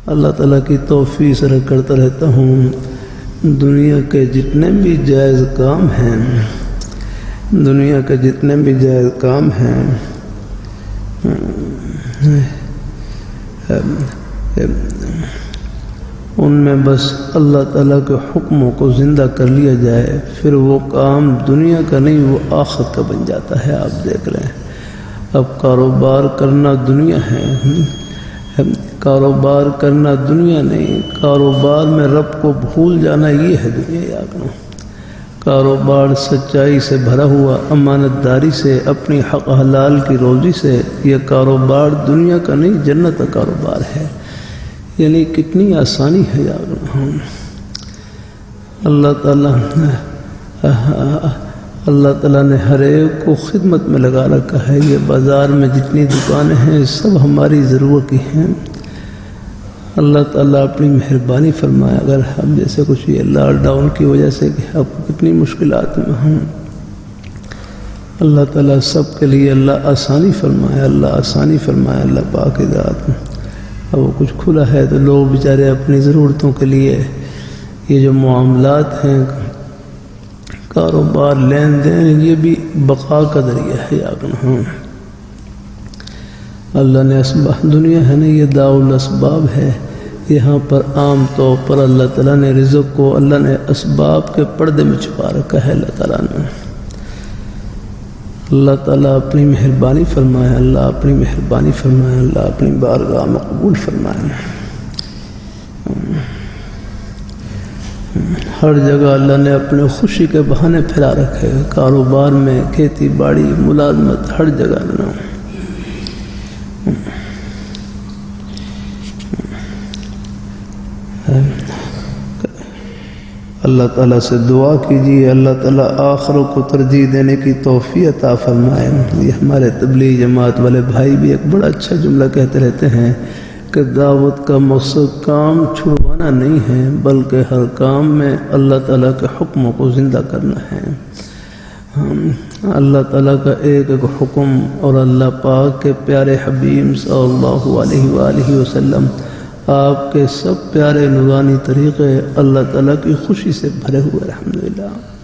اللہ تعالیٰ کی توفیق سے کرتا رہتا ہوں دنیا کے جتنے بھی جائز کام ہیں، دنیا کے جتنے بھی جائز کام ہیں ان میں بس اللہ تعالیٰ کے حکموں کو زندہ کر لیا جائے، پھر وہ کام دنیا کا نہیں وہ آخرت کا بن جاتا ہے۔ آپ دیکھ لیں، اب کاروبار کرنا دنیا ہے، کاروبار کرنا دنیا نہیں، کاروبار میں رب کو بھول جانا یہ ہے دنیا یاد رکھنا۔ کاروبار سچائی سے بھرا ہوا، امانت داری سے، اپنی حق حلال کی روزی سے، یہ کاروبار دنیا کا نہیں جنت کا کاروبار ہے۔ یعنی کتنی آسانی ہے یاد رکھنا۔ اللہ تعالیٰ نے ہر ایک کو خدمت میں لگا رکھا ہے۔ یہ بازار میں جتنی دکانیں ہیں سب ہماری ضرورت کی ہیں۔ اللہ تعالیٰ اپنی مہربانی فرمائے، اگر ہم جیسے کچھ یہ لاک ڈاؤن کی وجہ سے کہ اب کتنی مشکلات میں ہوں، اللہ تعالیٰ سب کے لیے اللہ آسانی فرمائے، اللہ آسانی فرمائے، اللہ پاک کی ذات۔ اب وہ کچھ کھلا ہے تو لوگ بیچارے اپنی ضرورتوں کے لیے یہ جو معاملات ہیں، کاروبار، لین دین، یہ بھی بقا کا ذریعہ ہے یاد رکھنا۔ اللہ نے اسباب، دنیا ہے نا یہ دار الاسباب ہے، یہاں پر عام طور پر اللہ تعالیٰ نے رزق کو اللہ نے اسباب کے پردے میں چھپا رکھا ہے۔ اللہ تعالیٰ نے، اللہ تعالیٰ اپنی مہربانی فرمائے، اللہ اپنی مہربانی فرمائے، اللہ اپنی بارگاہ میں قبول فرمائے۔ ہر جگہ اللہ نے اپنے خوشی کے بہانے پھیلا رکھے، کاروبار میں، کھیتی باڑی، ملازمت، ہر جگہ نا۔ اللہ تعالیٰ سے دعا کیجیے اللہ تعالیٰ آخروں کو ترجیح دینے کی توفیق عطا فرمائے۔ یہ ہمارے تبلیغ جماعت والے بھائی بھی ایک بڑا اچھا جملہ کہتے رہتے ہیں کہ دعوت کا مقصد کام چھڑوانا نہیں ہے، بلکہ ہر کام میں اللہ تعالیٰ کے حکموں کو زندہ کرنا ہے۔ اللہ تعالیٰ کا ایک ایک حکم اور اللہ پاک کے پیارے حبیب صلی اللہ علیہ وآلہ وسلم، آپ کے سب پیارے نورانی طریقے اللہ تعالیٰ کی خوشی سے بھرے ہوئے الحمدللہ۔